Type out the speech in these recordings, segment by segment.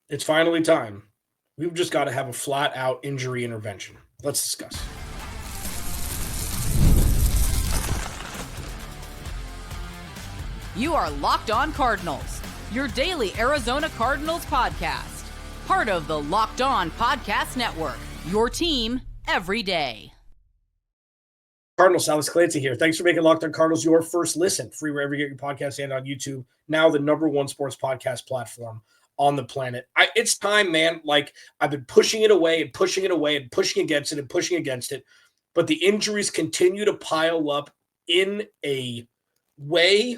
It's finally time. We've just got to have a flat-out injury intervention. Let's discuss. You are Locked On Cardinals, your daily Arizona Cardinals podcast. Part of the Locked On Podcast Network, your team every day. Cardinals, Alex Clancy here. Thanks for making Locked On Cardinals your first listen. Free wherever you get your podcast and on YouTube. Now the #1 sports podcast platform on the planet. It's time, man. Like, I've been pushing it away and pushing it away and pushing against it and pushing against it. But the injuries continue to pile up in a way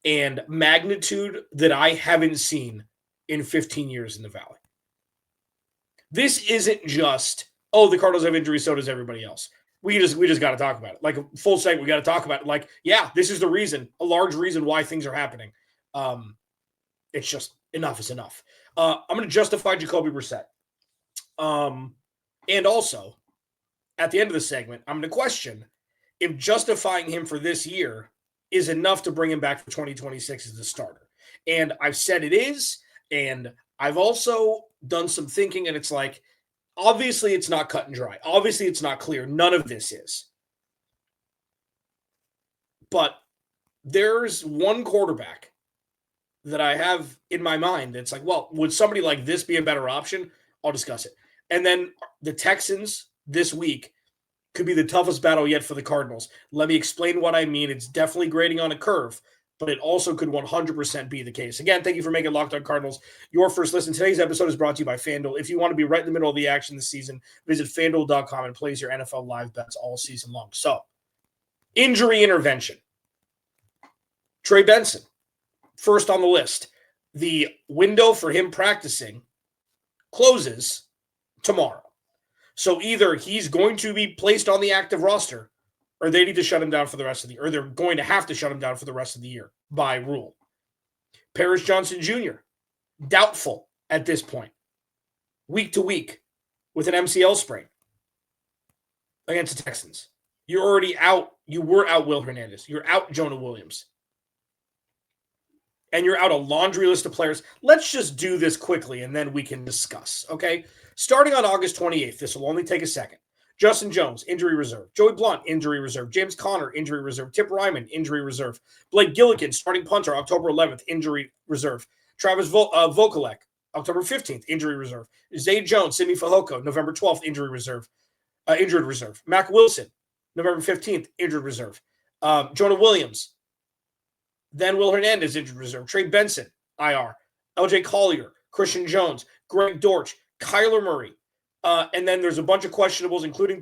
and magnitude that I haven't seen in 15 years in the Valley. This isn't just, oh, the Cardinals have injuries, so does everybody else. We just got to talk about it. Like a full segment, we got to talk about it. Like, yeah, this is the reason, a large reason why things are happening. It's just enough is enough. I'm going to justify Jacoby Brissette. And also, at the end of the segment, I'm going to question if justifying him for this year is enough to bring him back for 2026 as the starter. And I've said it is, and I've also done some thinking, and it's like, obviously it's not cut and dry. Obviously it's not clear. None of this is. But there's one quarterback that I have in my mind that's like, well, would somebody like this be a better option? I'll discuss it. And then the Texans this week could be the toughest battle yet for the Cardinals. Let me explain what I mean. It's definitely grading on a curve, but it also could 100% be the case. Again, thank you for making Locked On Cardinals your first listen. Today's episode is brought to you by FanDuel. If you want to be right in the middle of the action this season, visit FanDuel.com and place your NFL live bets all season long. So, injury intervention. Trey Benson, first on the list. The window for him practicing closes tomorrow. So either he's going to be placed on the active roster, or they need to shut him down for the rest of the year, or they're going to have to shut him down for the rest of the year by rule. Paris Johnson Jr., doubtful at this point, week to week with an MCL sprain against the Texans. You're already out. You were out Will Hernandez. You're out Jonah Williams. And you're out a laundry list of players. Let's just do this quickly, and then we can discuss, okay? Starting on August 28th, this will only take a second. Justin Jones, injury reserve. Joey Blount, injury reserve. James Conner, injury reserve. Tip Ryman, injury reserve. Blake Gillikin, starting punter, October 11th, injury reserve. Travis Vokalek, October 15th, injury reserve. Zay Jones, Simi Fehoko, November 12th, injury reserve. Injured reserve. Mac Wilson, November 15th, injured reserve. Jonah Williams, then Will Hernandez, injured reserve. Trey Benson, IR. LJ Collier, Christian Jones, Greg Dortch, Kyler Murray. And then there's a bunch of questionables, including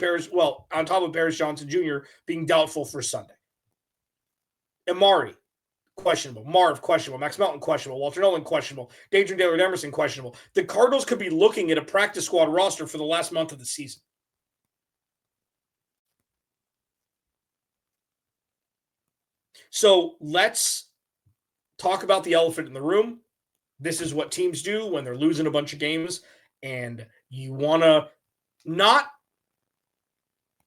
on top of Paris Johnson Jr. being doubtful for Sunday. Amari, questionable. Marv, questionable. Max Melton, questionable. Walter Nolan, questionable. Adrian Taylor-Emerson, questionable. The Cardinals could be looking at a practice squad roster for the last month of the season. So let's talk about the elephant in the room. This is what teams do when they're losing a bunch of games, and you want to not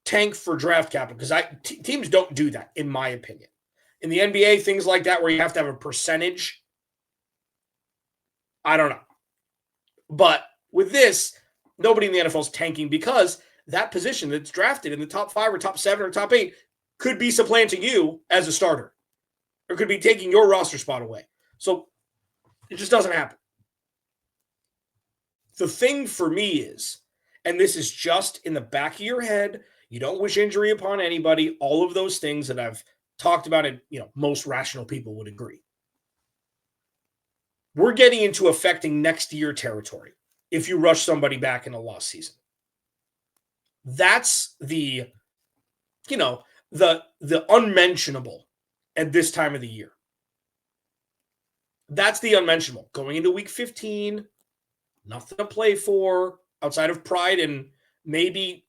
tank for draft capital, because teams don't do that, in my opinion. In the NBA, things like that where you have to have a percentage, I don't know. But with this, nobody in the NFL is tanking, because that position that's drafted in the top 5 or top 7 or top 8 could be supplanting you as a starter, or could be taking your roster spot away. So it just doesn't happen. The thing for me is, and this is just in the back of your head, you don't wish injury upon anybody, all of those things that I've talked about, and most rational people would agree. We're getting into affecting next year territory if you rush somebody back in a lost season. That's the unmentionable at this time of the year. That's the unmentionable. Going into week 15, nothing to play for outside of pride and maybe,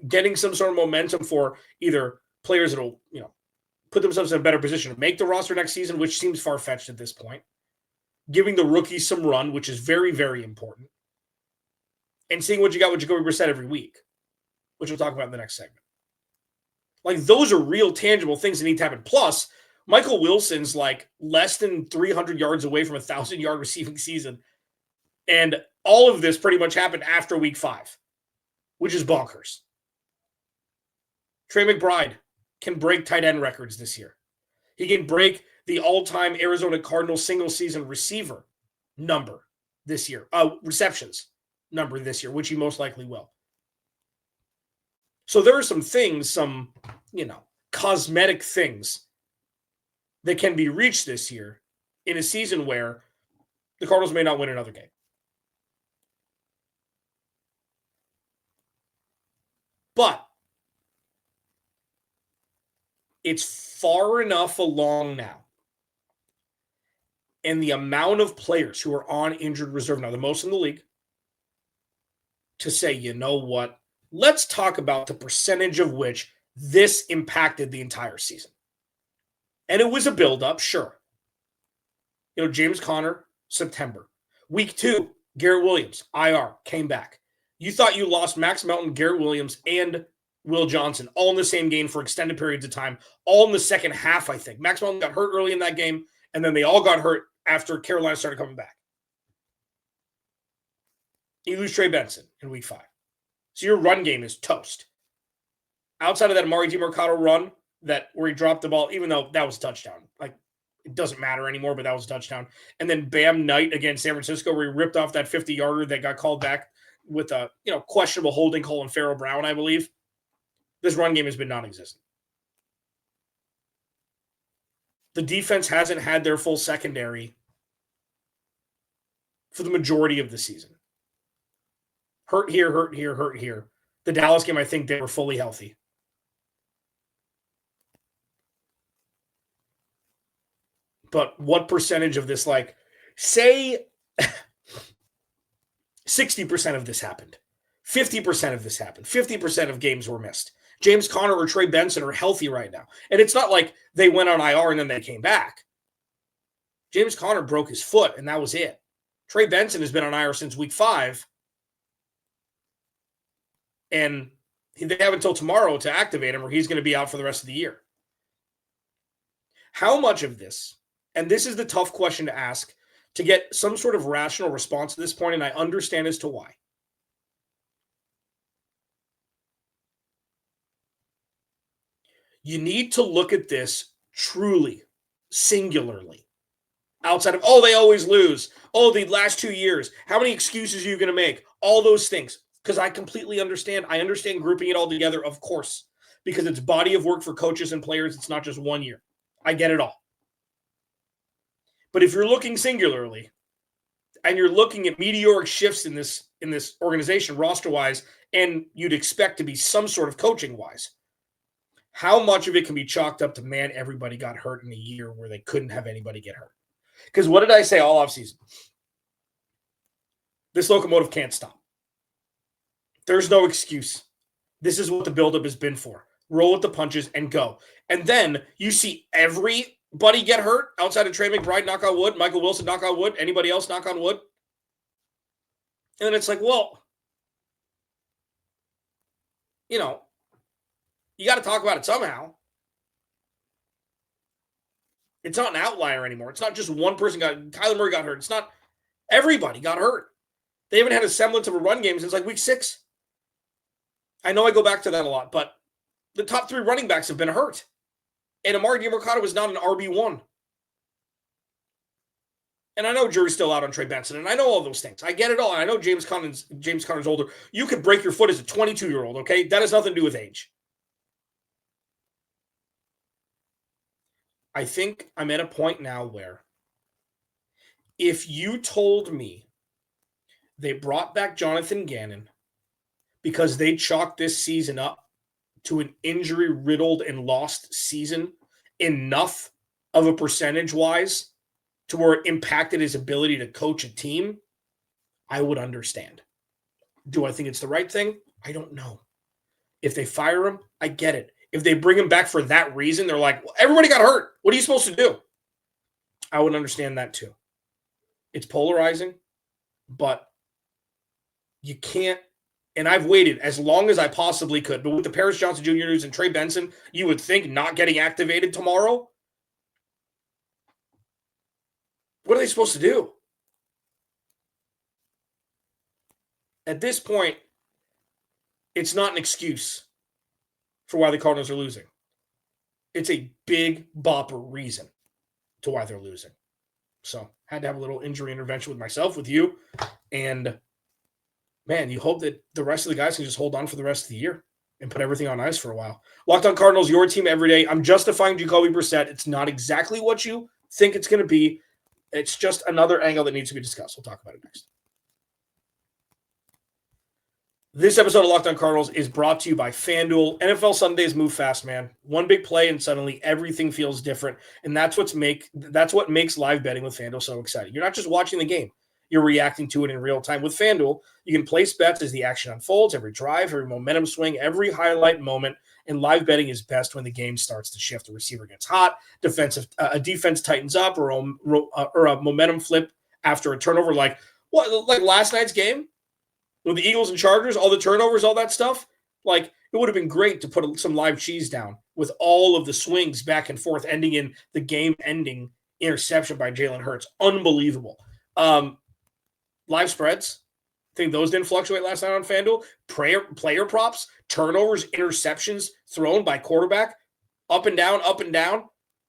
getting some sort of momentum for either players that will, put themselves in a better position to make the roster next season, which seems far-fetched at this point. Giving the rookies some run, which is very, very important. And seeing what you got with Jacoby Brissette every week, which we'll talk about in the next segment. Like, those are real tangible things that need to happen. Plus, Michael Wilson's like less than 300 yards away from a 1,000-yard receiving season. And all of this pretty much happened after week 5, which is bonkers. Trey McBride can break tight end records this year. He can break the all-time Arizona Cardinals single-season receiver number this year, receptions number this year, which he most likely will. So there are some things, some, cosmetic things that can be reached this year in a season where the Cardinals may not win another game. But it's far enough along now. And the amount of players who are on injured reserve now, the most in the league, to say, you know what? Let's talk about the percentage of which this impacted the entire season. And it was a buildup, sure. James Conner, September. Week 2, Garrett Williams, IR, came back. You thought you lost Max Melton, Garrett Williams, and Will Johnson all in the same game for extended periods of time, all in the second half, I think. Max Melton got hurt early in that game, and then they all got hurt after Carolina started coming back. You lose Trey Benson in week 5. So your run game is toast. Outside of that Amari DiMercato run where he dropped the ball, even though that was a touchdown. It doesn't matter anymore, but that was a touchdown. And then Bam Knight against San Francisco where he ripped off that 50-yarder that got called back with a questionable holding call on Pharaoh Brown, I believe. This run game has been non-existent. The defense hasn't had their full secondary for the majority of the season. Hurt here, hurt here, hurt here. The Dallas game, I think they were fully healthy. But what percentage of this, say 60% of this happened. 50% of this happened. 50% of games were missed. James Conner or Trey Benson are healthy right now. And it's not like they went on IR and then they came back. James Conner broke his foot, and that was it. Trey Benson has been on IR since week 5. And they have until tomorrow to activate him, or he's going to be out for the rest of the year. How much of this, and this is the tough question to ask, to get some sort of rational response at this point, and I understand as to why. You need to look at this truly, singularly. Outside of, they always lose. The last 2 years. How many excuses are you going to make? All those things. Because I completely understand. I understand grouping it all together, of course. Because it's body of work for coaches and players. It's not just 1 year. I get it all. But if you're looking singularly, and you're looking at meteoric shifts in this organization roster-wise, and you'd expect to be some sort of coaching-wise, how much of it can be chalked up to, man, everybody got hurt in a year where they couldn't have anybody get hurt? Because what did I say all offseason? This locomotive can't stop. There's no excuse. This is what the buildup has been for. Roll with the punches and go. And then you see everybody get hurt outside of Trey McBride, knock on wood, Michael Wilson, knock on wood, anybody else, knock on wood. And then it's like, well, you got to talk about it somehow. It's not an outlier anymore. It's not just one person Kyler Murray got hurt. It's not everybody got hurt. They haven't had a semblance of a run game since week 6. I know I go back to that a lot, but the top 3 running backs have been hurt. And Amari DiMercato was not an RB1. And I know jury's still out on Trey Benson, and I know all those things. I get it all. And I know James Conner's older. You could break your foot as a 22-year-old, okay? That has nothing to do with age. I think I'm at a point now where if you told me they brought back Jonathan Gannon because they chalked this season up to an injury-riddled and lost season enough of a percentage-wise to where it impacted his ability to coach a team, I would understand. Do I think it's the right thing? I don't know. If they fire him, I get it. If they bring him back for that reason, they're like, well, everybody got hurt. What are you supposed to do? I would understand that too. It's polarizing, but you can't. And I've waited as long as I possibly could. But with the Paris Johnson Jr. news and Trey Benson, you would think not getting activated tomorrow. What are they supposed to do? At this point, it's not an excuse for why the Cardinals are losing. It's a big bopper reason to why they're losing. So, had to have a little injury intervention with myself, with you. And, man, you hope that the rest of the guys can just hold on for the rest of the year and put everything on ice for a while. Locked On Cardinals, your team every day. I'm justifying Jacoby Brissette. It's not exactly what you think it's going to be. It's just another angle that needs to be discussed. We'll talk about it next. This episode of Locked On Cardinals is brought to you by FanDuel. NFL Sundays move fast, man. One big play and suddenly everything feels different. And that's what makes live betting with FanDuel so exciting. You're not just watching the game. You're reacting to it in real time. With FanDuel, you can place bets as the action unfolds, every drive, every momentum swing, every highlight moment. And live betting is best when the game starts to shift. The receiver gets hot, a defense tightens up, or a momentum flip after a turnover, like last night's game with the Eagles and Chargers, all the turnovers, all that stuff. Like, it would have been great to put some live cheese down with all of the swings back and forth, ending in the game-ending interception by Jalen Hurts. Unbelievable. Live spreads, I think those didn't fluctuate last night on FanDuel. Player props, turnovers, interceptions thrown by quarterback, up and down, up and down.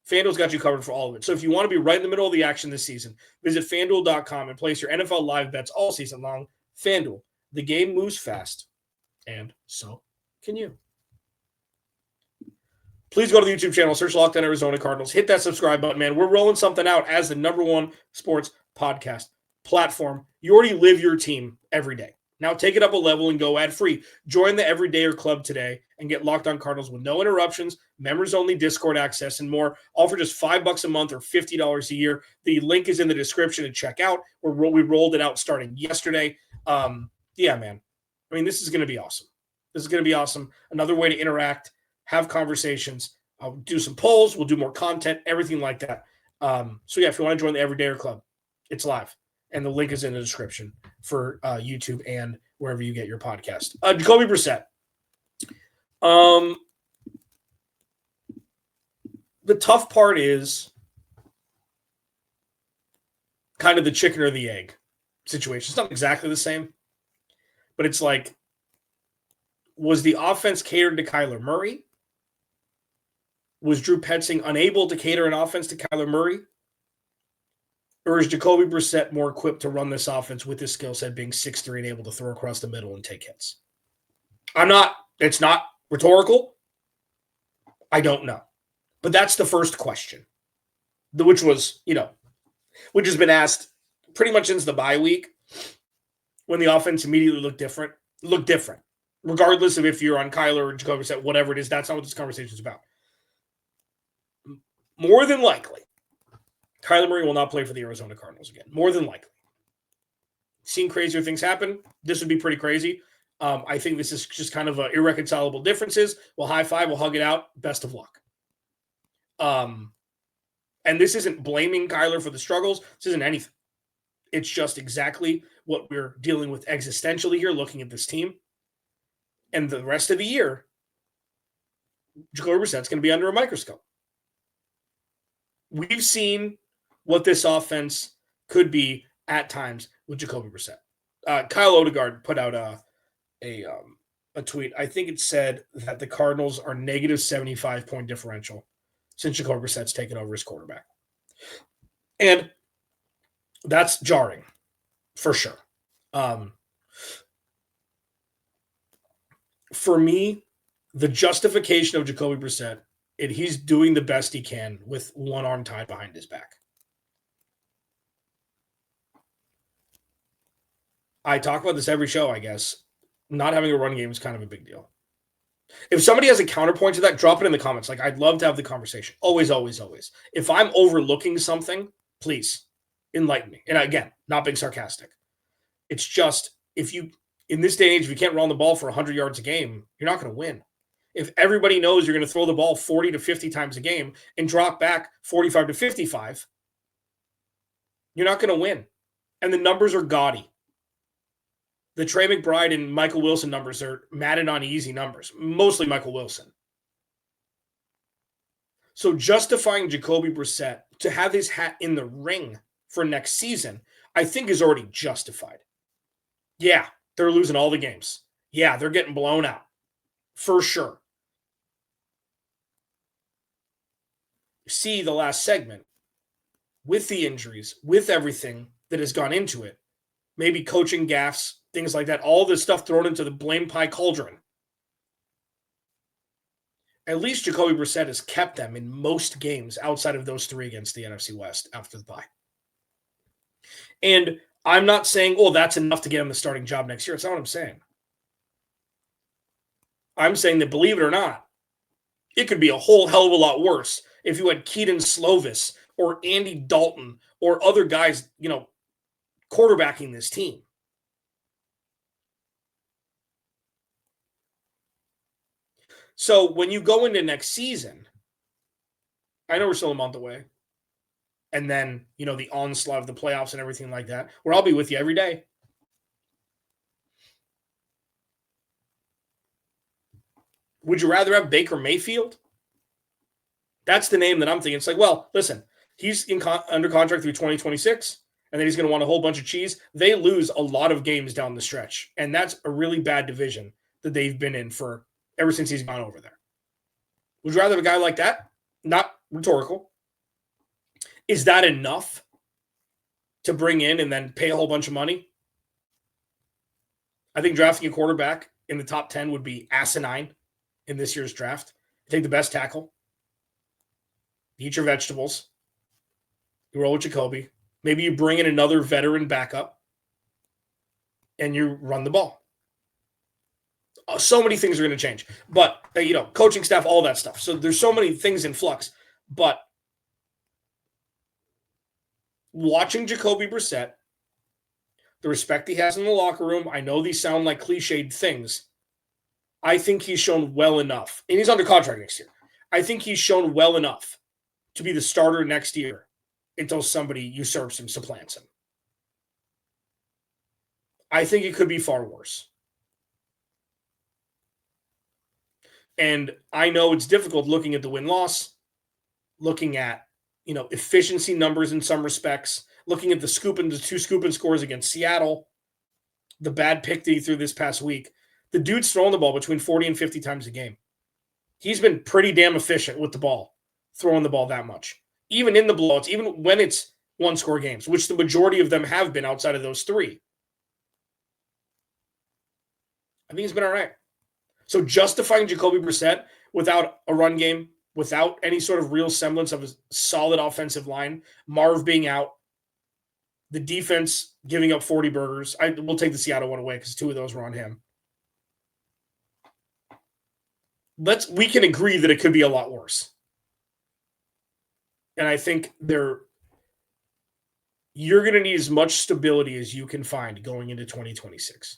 FanDuel's got you covered for all of it. So if you want to be right in the middle of the action this season, visit FanDuel.com and place your NFL live bets all season long. FanDuel, the game moves fast, and so can you. Please go to the YouTube channel, search Locked On Arizona Cardinals. Hit that subscribe button, man. We're rolling something out as the #1 sports podcast platform. You already live your team every day. Now take it up a level and go ad-free. Join the Everydayer Club today and get Locked On Cardinals with no interruptions, members-only Discord access, and more, all for just $5 a month or $50 a year. The link is in the description and check out. We rolled it out starting yesterday. Yeah, man. I mean, this is going to be awesome. This is going to be awesome. Another way to interact, have conversations. I'll do some polls. We'll do more content, everything like that. So, yeah, if you want to join the Everydayer Club, it's live. And the link is in the description for YouTube and wherever you get your podcast. Jacoby Brissette. The tough part is kind of the chicken or the egg situation. It's not exactly the same, but it's like, was the offense catered to Kyler Murray? Was Drew Petzing unable to cater an offense to Kyler Murray? Or is Jacoby Brissette more equipped to run this offense with his skill set, being 6'3" and able to throw across the middle and take hits? It's not rhetorical. I don't know. But that's the first question, which has been asked pretty much since the bye week, when the offense immediately looked different, regardless of if you're on Kyler or Jacoby Brissette, whatever it is. That's not what this conversation is about. More than likely, Kyler Murray will not play for the Arizona Cardinals again. More than likely. Seen crazier things happen. This would be pretty crazy. I think this is just kind of irreconcilable differences. We'll high five. We'll hug it out. Best of luck. And this isn't blaming Kyler for the struggles. This isn't anything. It's just exactly what we're dealing with existentially here, looking at this team. And the rest of the year, Jacoby Brissette's going to be under a microscope. We've seen what this offense could be at times with Jacoby Brissette. Kyle Odegaard put out a tweet. I think it said that the Cardinals are negative 75-point differential since Jacoby Brissette's taken over as quarterback. And that's jarring, for sure. For me, the justification of Jacoby Brissette, he's doing the best he can with one arm tied behind his back. I talk about this every show, I guess. Not having a run game is kind of a big deal. If somebody has a counterpoint to that, drop it in the comments. Like, I'd love to have the conversation. Always, always, always. If I'm overlooking something, please enlighten me. And again, not being sarcastic. It's just, in this day and age, if you can't run the ball for 100 yards a game, you're not going to win. If everybody knows you're going to throw the ball 40 to 50 times a game and drop back 45 to 55, you're not going to win. And the numbers are gaudy. The Trey McBride and Michael Wilson numbers are Madden on easy numbers, mostly Michael Wilson. So justifying Jacoby Brissette to have his hat in the ring for next season, I think is already justified. Yeah, they're losing all the games. Yeah, they're getting blown out. For sure. See the last segment with the injuries, with everything that has gone into it, maybe coaching gaffes, things like that, all this stuff thrown into the blame pie cauldron. At least Jacoby Brissette has kept them in most games outside of those 3 against the NFC West after the bye. And I'm not saying, oh, that's enough to get him the starting job next year. It's not what I'm saying. I'm saying that, believe it or not, it could be a whole hell of a lot worse if you had Keaton Slovis or Andy Dalton or other guys, quarterbacking this team. So when you go into next season, I know we're still a month away, and then, the onslaught of the playoffs and everything like that, where I'll be with you every day. Would you rather have Baker Mayfield? That's the name that I'm thinking. It's like, well, listen, he's under contract through 2026, and then he's going to want a whole bunch of cheese. They lose a lot of games down the stretch, and that's a really bad division that they've been in for ever since he's gone over there. Would you rather have a guy like that? Not rhetorical. Is that enough to bring in and then pay a whole bunch of money? I think drafting a quarterback in the top 10 would be asinine in this year's draft. I think the best tackle. Eat your vegetables. You roll with Jacoby. Maybe you bring in another veteran backup and you run the ball. So many things are going to change. But, coaching staff, all that stuff. So there's so many things in flux. But watching Jacoby Brissette, the respect he has in the locker room, I know these sound like cliched things. I think he's shown well enough. And he's under contract next year. I think he's shown well enough to be the starter next year until somebody usurps him, supplants him. I think it could be far worse. And I know it's difficult looking at the win-loss, looking at, efficiency numbers in some respects, looking at the 2 scooping scores against Seattle, the bad pick that he threw this past week. The dude's throwing the ball between 40 and 50 times a game. He's been pretty damn efficient with the ball, throwing the ball that much. Even in the blowouts, even when it's one-score games, which the majority of them have been outside of those 3. I think he's been all right. So justifying Jacoby Brissette without a run game, without any sort of real semblance of a solid offensive line, Marv being out, the defense giving up 40 burgers. We'll take the Seattle one away because 2 of those were on him. We can agree that it could be a lot worse. And I think you're going to need as much stability as you can find going into 2026.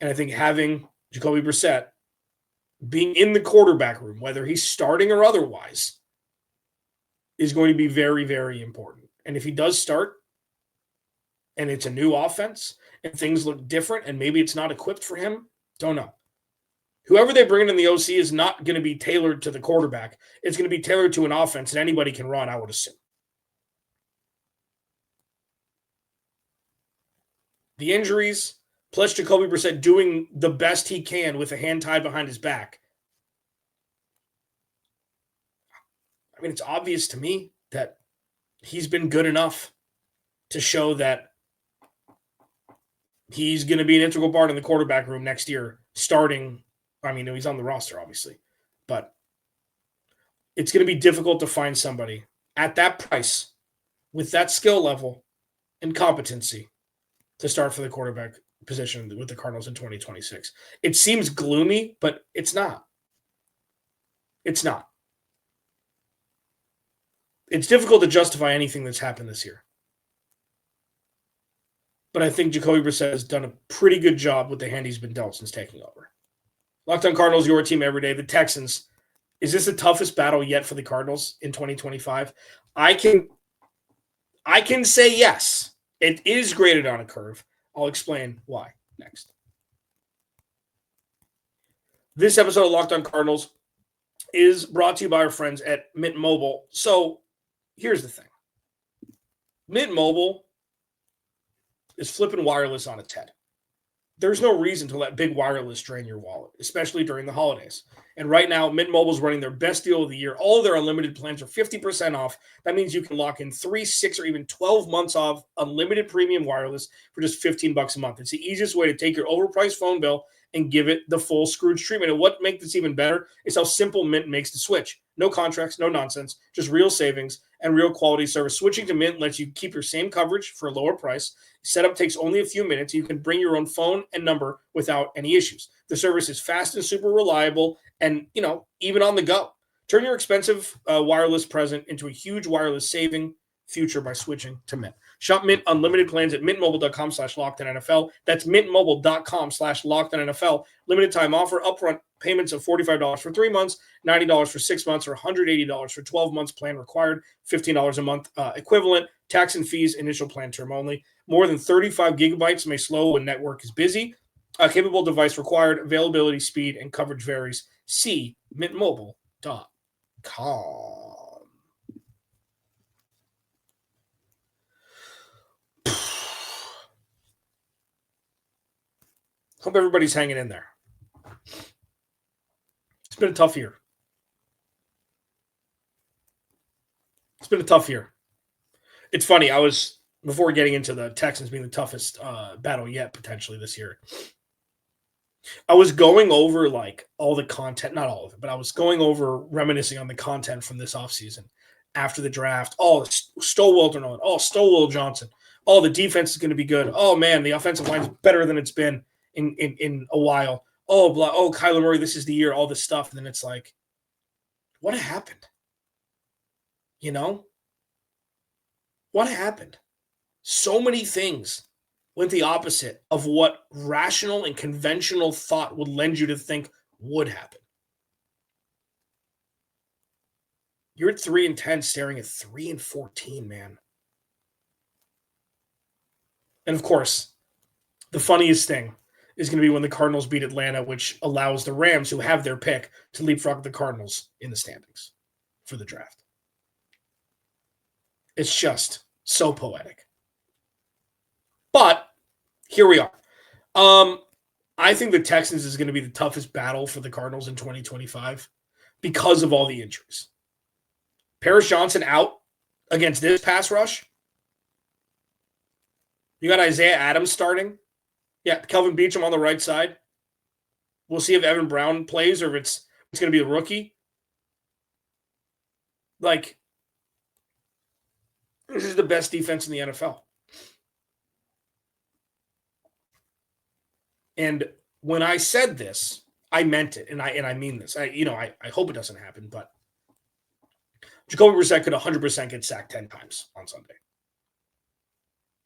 And I think having Jacoby Brissette being in the quarterback room, whether he's starting or otherwise, is going to be very, very important. And if he does start and it's a new offense and things look different and maybe it's not equipped for him, don't know. Whoever they bring in the OC is not going to be tailored to the quarterback. It's going to be tailored to an offense that anybody can run, I would assume. The injuries, plus Jacoby Brissette doing the best he can with a hand tied behind his back. I mean, it's obvious to me that he's been good enough to show that he's going to be an integral part in the quarterback room next year, starting. I mean, he's on the roster, obviously, but it's going to be difficult to find somebody at that price with that skill level and competency to start for the quarterback position with the Cardinals in 2026. It seems gloomy, but it's not. It's not. It's difficult to justify anything that's happened this year. But I think Jacoby Brissette has done a pretty good job with the hand he's been dealt since taking over. Locked On Cardinals, your team every day. The Texans. Is this the toughest battle yet for the Cardinals in 2025? I can say yes. It is graded on a curve. I'll explain why next. This episode of Locked On Cardinals is brought to you by our friends at Mint Mobile. So here's the thing. Mint Mobile is flipping wireless on its head. there's no reason to let big wireless drain your wallet, especially during the holidays. And right now, Mint Mobile is running their best deal of the year. All of their unlimited plans are 50% off. That means you can lock in 3, 6, or even 12 months off unlimited premium wireless for just $15 a month. It's the easiest way to take your overpriced phone bill and give it the full Scrooge treatment. And what makes this even better is how simple Mint makes the switch. No contracts, no nonsense, just real savings and real quality service. Switching to Mint lets you keep your same coverage for a lower price. Setup takes only a few minutes. You can bring your own phone and number without any issues. The service is fast and super reliable and, even on the go. Turn your expensive wireless present into a huge wireless saving future by switching to Mint. Shop Mint unlimited plans at mintmobile.com/LockedOnNFL. That's mintmobile.com/LockedOnNFL. Limited time offer, upfront payments of $45 for 3 months, $90 for 6 months, or $180 for 12 months. Plan required, $15 a month equivalent. Tax and fees, initial plan term only. More than 35 gigabytes may slow when network is busy. Capable device required. Availability, speed, and coverage varies. See mintmobile.com. Hope everybody's hanging in there. It's been a tough year. It's funny. Before getting into the Texans being the toughest battle yet, potentially this year, I was going over all the content, not all of it, but I was going over reminiscing on the content from this offseason after the draft. Oh, Stowell Darnold. Oh, Stowell Johnson. Oh, the defense is going to be good. Oh, man, the offensive line is better than it's been in a while. Oh, Kyler Murray, this is the year, all this stuff. And then it's like, what happened? What happened? So many things went the opposite of what rational and conventional thought would lend you to think would happen. You're at 3-10, staring at 3-14, man. And of course, the funniest thing is going to be when the Cardinals beat Atlanta, which allows the Rams, who have their pick, to leapfrog the Cardinals in the standings for the draft. It's just so poetic. But here we are. I think the Texans is going to be the toughest battle for the Cardinals in 2025 because of all the injuries. Paris Johnson out against this pass rush. You got Isaiah Adams starting. Yeah, Kelvin Beachum on the right side. We'll see if Evan Brown plays or if it's going to be a rookie. This is the best defense in the NFL. And when I said this, I meant it, and I mean this. I hope it doesn't happen, but Jacoby Brissette could 100% get sacked 10 times on Sunday.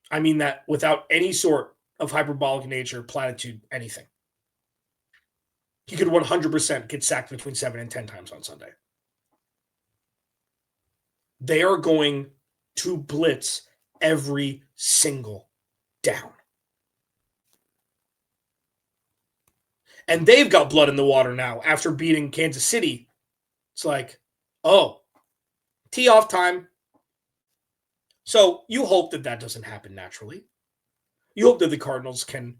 I mean that without any sort of hyperbolic nature, platitude, anything. He could 100% get sacked between 7 and 10 times on Sunday. They are going to blitz every single down. And they've got blood in the water now after beating Kansas City. It's like, tee off time. So you hope that doesn't happen naturally. You hope that the Cardinals can,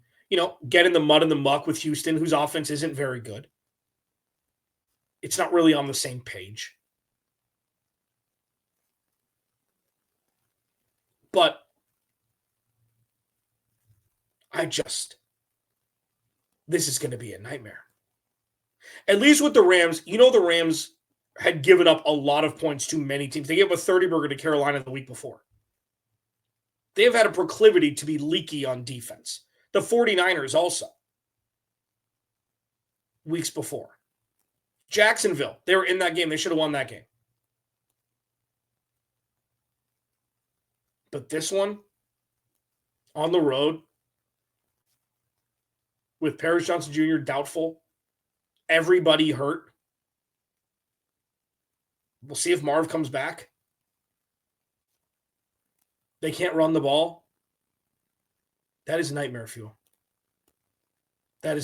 get in the mud and the muck with Houston, whose offense isn't very good. It's not really on the same page. But this is going to be a nightmare. At least with the Rams, the Rams had given up a lot of points to many teams. They gave up a 30-burger to Carolina the week before. They have had a proclivity to be leaky on defense. The 49ers also. Weeks before. Jacksonville, they were in that game. They should have won that game. But this one, on the road, with Paris Johnson Jr. doubtful, everybody hurt. We'll see if Marv comes back. They can't run the ball. That is nightmare fuel. I'll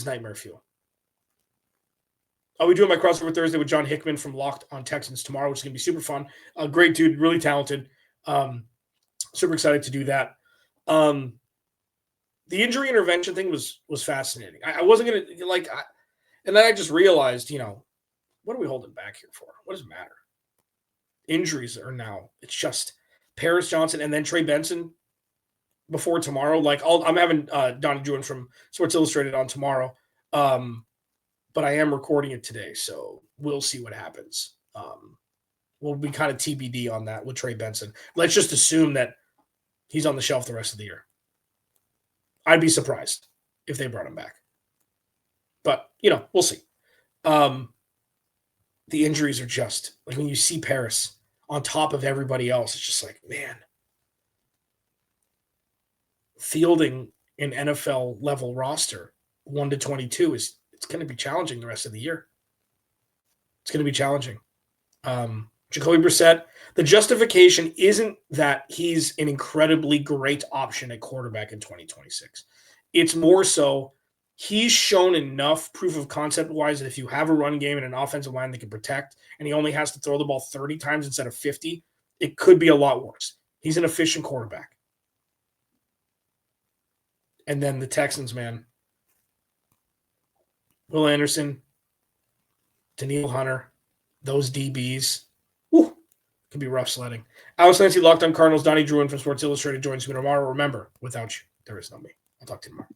be doing my crossover Thursday with John Hickman from Locked On Texans tomorrow, which is going to be super fun. A great dude, really talented. Super excited to do that. the injury intervention thing was fascinating. I wasn't going to and then I just realized, what are we holding back here for? What does it matter? Injuries are now, it's just Paris Johnson and then Trey Benson before tomorrow. Like I'm having Donnie Jewin from Sports Illustrated on tomorrow. But I am recording it today, so we'll see what happens. We'll be kind of TBD on that with Trey Benson. Let's just assume that he's on the shelf the rest of the year. I'd be surprised if they brought him back. But, we'll see. The injuries are just, like when you see Paris on top of everybody else, it's just like, man. Fielding an NFL level roster 1 to 22 it's going to be challenging the rest of the year. It's going to be challenging. Jacoby Brissette, the justification isn't that he's an incredibly great option at quarterback in 2026. It's more so he's shown enough proof of concept wise that if you have a run game and an offensive line that can protect and he only has to throw the ball 30 times instead of 50, it could be a lot worse. He's an efficient quarterback. And then the Texans, man. Will Anderson, Daniil Hunter, those DBs. Whew, could be rough sledding. Alex Clancy, Locked On Cardinals, Donnie Jewin from Sports Illustrated joins me tomorrow. Remember, without you, there is no me. I'll talk to you tomorrow.